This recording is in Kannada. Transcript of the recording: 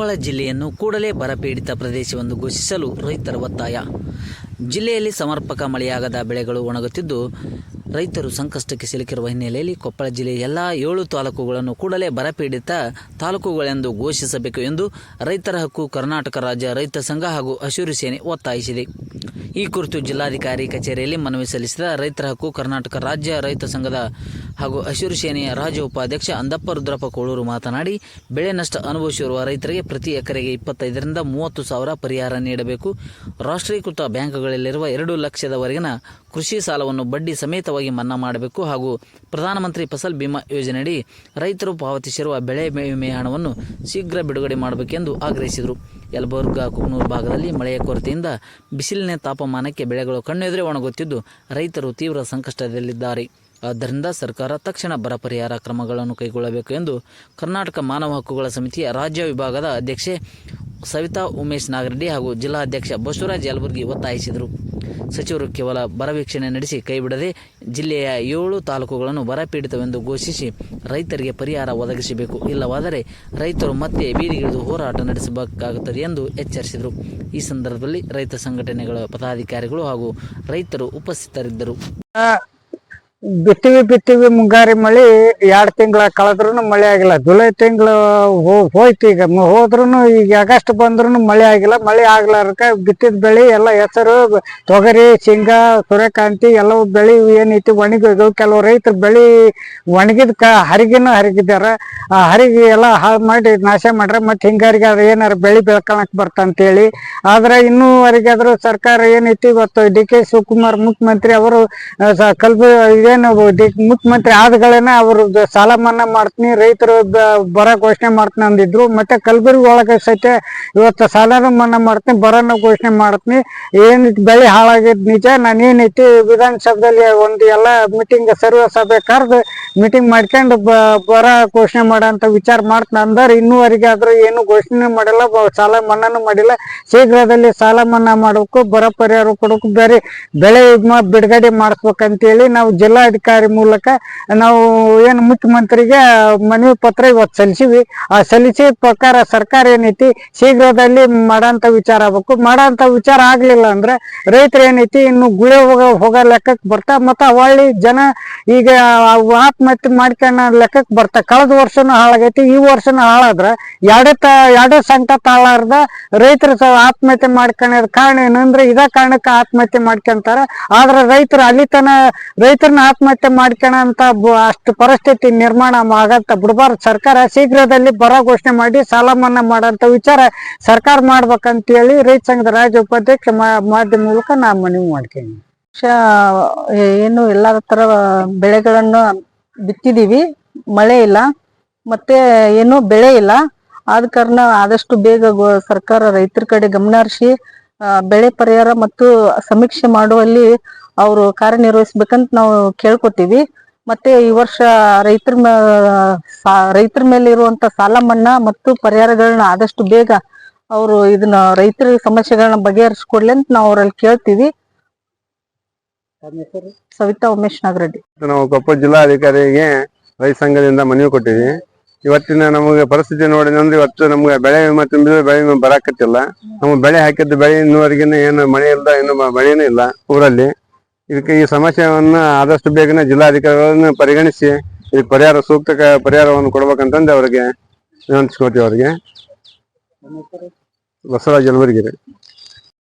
ಕೊಪ್ಪಳ ಜಿಲ್ಲೆಯನ್ನು ಕೂಡಲೇ ಬರಪೀಡಿತ ಪ್ರದೇಶವೆಂದು ಘೋಷಿಸಲು ರೈತರ ಒತ್ತಾಯ. ಜಿಲ್ಲೆಯಲ್ಲಿ ಸಮರ್ಪಕ ಮಳೆಯಾಗದ ಬೆಳೆಗಳು ಒಣಗುತ್ತಿದ್ದು ರೈತರು ಸಂಕಷ್ಟಕ್ಕೆ ಸಿಲುಕಿರುವ ಹಿನ್ನೆಲೆಯಲ್ಲಿ ಕೊಪ್ಪಳ ಜಿಲ್ಲೆಯ ಎಲ್ಲ 7 ತಾಲೂಕುಗಳನ್ನು ಕೂಡಲೇ ಬರಪೀಡಿತ ತಾಲೂಕುಗಳೆಂದು ಘೋಷಿಸಬೇಕು ಎಂದು ರೈತರ ಹಕ್ಕು ಕರ್ನಾಟಕ ರಾಜ್ಯ ರೈತ ಸಂಘ ಹಾಗೂ ಹಸಿರು ಸೇನೆ ಒತ್ತಾಯಿಸಿದೆ. ಈ ಕುರಿತು ಜಿಲ್ಲಾಧಿಕಾರಿ ಕಚೇರಿಯಲ್ಲಿ ಮನವಿ ಸಲ್ಲಿಸಿದ ರೈತರ ಹಕ್ಕು ಕರ್ನಾಟಕ ರಾಜ್ಯ ರೈತ ಸಂಘದ ಹಾಗೂ ಹಸಿರು ಸೇನೆಯ ರಾಜ್ಯ ಉಪಾಧ್ಯಕ್ಷ ಅಂದಪ್ಪ ರುದ್ರಪ್ಪ ಕೋಳೂರು ಮಾತನಾಡಿ, ಬೆಳೆ ನಷ್ಟ ಅನುಭವಿಸಿರುವ ರೈತರಿಗೆ ಪ್ರತಿ ಎಕರೆಗೆ 25 ರಿಂದ 30 ಸಾವಿರ ಪರಿಹಾರ ನೀಡಬೇಕು. ರಾಷ್ಟ್ರೀಕೃತ ಬ್ಯಾಂಕ್ಗಳಲ್ಲಿರುವ 2 ಲಕ್ಷದವರೆಗಿನ ಕೃಷಿ ಸಾಲವನ್ನು ಬಡ್ಡಿ ಸಮೇತವಾಗಿ ಮನ್ನಾ ಮಾಡಬೇಕು ಹಾಗೂ ಪ್ರಧಾನಮಂತ್ರಿ ಫಸಲ್ ಬಿಮಾ ಯೋಜನೆಯಡಿ ರೈತರು ಪಾವತಿಸಿರುವ ಬೆಳೆ ವಿಮೆ ಹಣವನ್ನು ಶೀಘ್ರ ಬಿಡುಗಡೆ ಮಾಡಬೇಕೆಂದು ಆಗ್ರಹಿಸಿದರು. ಯಲಬುರ್ಗಾ ಕುಕನೂರು ಭಾಗದಲ್ಲಿ ಮಳೆಯ ಕೊರತೆಯಿಂದ ಬಿಸಿಲಿನ ತಾಪಮಾನಕ್ಕೆ ಬೆಳೆಗಳು ಕಣ್ಣೆದುರೇ ಒಣಗುತ್ತಿದ್ದು ರೈತರು ತೀವ್ರ ಸಂಕಷ್ಟದಲ್ಲಿದ್ದಾರೆ. ಆದ್ದರಿಂದ ಸರ್ಕಾರ ತಕ್ಷಣ ಬರ ಪರಿಹಾರ ಕ್ರಮಗಳನ್ನು ಕೈಗೊಳ್ಳಬೇಕು ಎಂದು ಕರ್ನಾಟಕ ಮಾನವ ಹಕ್ಕುಗಳ ಸಮಿತಿಯ ರಾಜ್ಯ ವಿಭಾಗದ ಅಧ್ಯಕ್ಷೆ ಸವಿತಾ ಉಮೇಶ್ ನಾಗರೆಡ್ಡಿ ಹಾಗೂ ಜಿಲ್ಲಾಧ್ಯಕ್ಷ ಬಸವರಾಜ್ ಯಲಬುರ್ಗಿ ಒತ್ತಾಯಿಸಿದರು. ಸಚಿವರು ಕೇವಲ ಬರ ವೀಕ್ಷಣೆ ನಡೆಸಿ ಕೈಬಿಡದೆ ಜಿಲ್ಲೆಯ 7 ತಾಲೂಕುಗಳನ್ನು ಬರಪೀಡಿತವೆಂದು ಘೋಷಿಸಿ ರೈತರಿಗೆ ಪರಿಹಾರ ಒದಗಿಸಬೇಕು. ಇಲ್ಲವಾದರೆ ರೈತರು ಮತ್ತೆ ಬೀದಿಗಿಳಿದು ಹೋರಾಟ ನಡೆಸಬೇಕಾಗುತ್ತದೆ ಎಂದು ಎಚ್ಚರಿಸಿದರು. ಈ ಸಂದರ್ಭದಲ್ಲಿ ರೈತ ಸಂಘಟನೆಗಳ ಪದಾಧಿಕಾರಿಗಳು ಹಾಗೂ ರೈತರು ಉಪಸ್ಥಿತರಿದ್ದರು. ಬಿತ್ತಿವಿ ಮುಂಗಾರಿ ಮಳಿ 2 ತಿಂಗಳ ಕಳೆದ್ರೂ ಮಳೆ ಆಗಿಲ್ಲ. ಜುಲೈ ತಿಂಗಳು ಹೋಯ್ತು, ಈಗ ಹೋದ್ರೂ ಈಗ ಆಗಸ್ಟ್ ಬಂದ್ರೂ ಮಳೆ ಆಗಿಲ್ಲ. ಮಳೆ ಆಗ್ಲಾರಕ ಬಿತ್ತಿದ ಬೆಳೆ ಎಲ್ಲ ಹೆಸರು, ತೊಗರಿ, ಶೇಂಗಾ, ಸೂರ್ಯಕಾಂತಿ ಎಲ್ಲವೂ ಬೆಳೆ ಏನೈತಿ ಒಣಗಿದ್ವು. ಕೆಲವು ರೈತರು ಬೆಳೆ ಒಣಗಿದ ಹರಿಗೆನೂ ಹರಿಗಿದಾರ. ಆ ಹರಿಗೆ ಎಲ್ಲ ಹಾಳು ಮಾಡಿ ನಾಶ ಮಾಡ್ರೆ ಮತ್ತೆ ಹಿಂಗಾರಿಗೆ ಅದು ಏನಾರು ಬೆಳೆ ಬೆಳ್ಕೊಳಕ್ ಬರ್ತಂತೇಳಿ. ಆದ್ರೆ ಇನ್ನೂವರೆಗಾದ್ರೂ ಸರ್ಕಾರ ಏನೈತಿ, ಇವತ್ತು ಡಿ.ಕೆ. ಶಿವಕುಮಾರ್ ಮುಖ್ಯಮಂತ್ರಿ ಅವರು ಮುಖ್ಯಮಂತ್ರಿ ಆದಗಳೇನ ಅವರು ಸಾಲ ಮನ್ನಾ ಮಾಡ್ತೀನಿ, ರೈತರು ಬರ ಘೋಷಣೆ ಮಾಡ್ತೀನಿ ಅಂದಿದ್ರು. ಮತ್ತೆ ಕಲಬುರಗಿ ಒಳಗೆ ಸಹಿತ ಇವತ್ತು ಸಾಲನೂ ಮನ್ನಾ ಮಾಡ್ತೀನಿ, ಬರನೂ ಘೋಷಣೆ ಮಾಡ್ತೀನಿ. ಏನೈತಿ ಬೆಳೆ ಹಾಳಾಗಿದ್ ನಿಜ. ನಾನು ಏನೈತಿ ವಿಧಾನಸಭೆಯಲ್ಲಿ ಒಂದು ಎಲ್ಲ ಮೀಟಿಂಗ್ ಸರ್ವ ಸಭೆ ಕರೆದು ಮೀಟಿಂಗ್ ಮಾಡ್ಕೊಂಡು ಬರ ಘೋಷಣೆ ಮಾಡೋಂಥ ವಿಚಾರ ಮಾಡ್ತೀನಿ ಅಂದ್ರೆ ಇನ್ನೂವರೆಗೆ ಆದ್ರೂ ಏನು ಘೋಷಣೆ ಮಾಡಿಲ್ಲ, ಸಾಲ ಮನ್ನಾನು ಮಾಡಿಲ್ಲ. ಶೀಘ್ರದಲ್ಲಿ ಸಾಲ ಮನ್ನಾ ಮಾಡಬೇಕು, ಬರ ಪರಿಹಾರ ಕೊಡಬೇಕು, ಬೇರೆ ಬೆಳೆ ಬಿಡುಗಡೆ ಮಾಡಿಸ್ಬೇಕಂತೇಳಿ ನಾವು ಜಿಲ್ಲಾಧಿಕಾರಿ ಮೂಲಕ ನಾವು ಏನು ಮುಖ್ಯಮಂತ್ರಿಗೆ ಮನವಿ ಪತ್ರ ಇವತ್ತು ಸಲ್ಲಿಸಿವಿ. ಆ ಸಲ್ಲಿಸಿದ ಪ್ರಕಾರ ಸರ್ಕಾರ ಏನೈತಿ ಶೀಘ್ರದಲ್ಲಿ ಮಾಡೋಂಥ ವಿಚಾರ ಆಗ್ಬೇಕು. ಮಾಡೋಂಥ ವಿಚಾರ ಆಗ್ಲಿಲ್ಲ ಅಂದ್ರೆ ರೈತರು ಏನೈತಿ ಇನ್ನು ಗುಳೆ ಹೋಗೋ ಲೆಕ್ಕಕ್ಕೆ ಬರ್ತಾ, ಮತ್ತು ಹೊಳ್ಳಿ ಜನ ಈಗ ಆತ್ಮಹತ್ಯೆ ಮಾಡ್ಕೊಳ್ಳೋ ಲೆಕ್ಕಕ್ಕೆ ಬರ್ತಾ. ಕಳೆದ ವರ್ಷನೂ ಹಾಳಾಗೈತಿ, ಈ ವರ್ಷನೂ ಹಾಳಾದ್ರ ಎರಡು ಸಂಕಟ ತಾಳಾರ್ದ ರೈತರು ಆತ್ಮಹತ್ಯೆ ಮಾಡ್ಕೊಳ್ಳೋದ್ ಕಾರಣ ಏನಂದ್ರೆ ಇದೇ ಕಾರಣಕ್ಕೆ ಆತ್ಮಹತ್ಯೆ ಮಾಡ್ಕೊಂತಾರ. ಆದ್ರೆ ರೈತರು ಅಲ್ಲಿ ರೈತರನ್ನ ಆತ್ಮಹತ್ಯೆ ಮಾಡ್ಕೊಳ್ಳೋಂತ ಅಷ್ಟು ಪರಿಸ್ಥಿತಿ ನಿರ್ಮಾಣ ಆಗಂತ ಬಿಡಬಾರ್ದು. ಸರ್ಕಾರ ಶೀಘ್ರದಲ್ಲಿ ಬರ ಘೋಷಣೆ ಮಾಡಿ ಸಾಲ ಮನ್ನಾ ಮಾಡೋಂಥ ವಿಚಾರ ಸರ್ಕಾರ ಮಾಡ್ಬೇಕಂತೇಳಿ ರೈತ ಸಂಘದ ರಾಜ್ಯ ಉಪಾಧ್ಯಕ್ಷ ಮಾಧ್ಯಮ ಮೂಲಕ ನಾನು ಮನವಿ ಮಾಡ್ತೀನಿ. ಏನು ಎಲ್ಲಾ ತರ ಬೆಳೆಗಳನ್ನು ಬಿತ್ತಿದೀವಿ, ಮಳೆ ಇಲ್ಲ, ಮತ್ತೆ ಏನು ಬೆಳೆ ಇಲ್ಲ. ಆದ ಕಾರಣ ಆದಷ್ಟು ಬೇಗ ಸರ್ಕಾರ ರೈತರ ಕಡೆ ಗಮನ ಹರಿಸಿ ಬೆಳೆ ಪರಿಹಾರ ಮತ್ತು ಸಮೀಕ್ಷೆ ಮಾಡುವಲ್ಲಿ ಅವರು ಕಾರ್ಯನಿರ್ವಹಿಸ್ಬೇಕಂತ ನಾವು ಕೇಳ್ಕೊತೀವಿ. ಮತ್ತೆ ಈ ವರ್ಷ ರೈತರ ಮೇಲೆ ಇರುವಂತ ಸಾಲ ಮನ್ನಾ ಮತ್ತು ಪರಿಹಾರಗಳನ್ನ ಆದಷ್ಟು ಬೇಗ ಅವರು ಇದನ್ನ ರೈತರ ಸಮಸ್ಯೆಗಳನ್ನ ಬಗೆಹರಿಸ್ಕೊಡ್ಲಿ ಅಂತ ನಾವು ಅವರಲ್ಲಿ ಕೇಳ್ತೀವಿ. ಸವಿತಾ ಉಮೇಶ್ ನಾಗರೆಡ್ಡಿ. ನಾವು ಕೊಪ್ಪಳ ಜಿಲ್ಲಾಧಿಕಾರಿಗೆ ರೈತ ಸಂಘದಿಂದ ಮನವಿ ಕೊಟ್ಟಿವಿ. ಇವತ್ತಿನ ನಮಗೆ ಪರಿಸ್ಥಿತಿ ನೋಡಿದ್ರೆ ಇವತ್ತು ನಮ್ಗೆ ಬೆಳೆ ವಿಮೆ ತುಂಬಿದ್ರೆ ಬೆಳೆ ವಿಮೆ ಬರಾಕತ್ತಿಲ್ಲ. ನಮ್ಗೆ ಬೆಳೆ ಹಾಕಿದ್ದು ಬೆಳೆ ಇನ್ನೂವರೆಗಿನ ಏನು ಮಳೆ ಇಲ್ದ ಏನು ಮಳೆನೂ ಇಲ್ಲ ಊರಲ್ಲಿ. ಇದಕ್ಕೆ ಈ ಸಮಸ್ಯೆಯನ್ನ ಆದಷ್ಟು ಬೇಗನೆ ಜಿಲ್ಲಾಧಿಕಾರಿಗಳನ್ನು ಪರಿಗಣಿಸಿ ಇದಕ್ಕೆ ಪರಿಹಾರ ಸೂಕ್ತ ಪರಿಹಾರವನ್ನು ಕೊಡ್ಬೇಕಂತಂದು ಅವರಿಗೆ ವಿನಂತಿಸ್ಕೊತೀವಿ. ಅವರಿಗೆ ಬಸವರಾಜ್ ಯಲಬುರ್ಗಿ.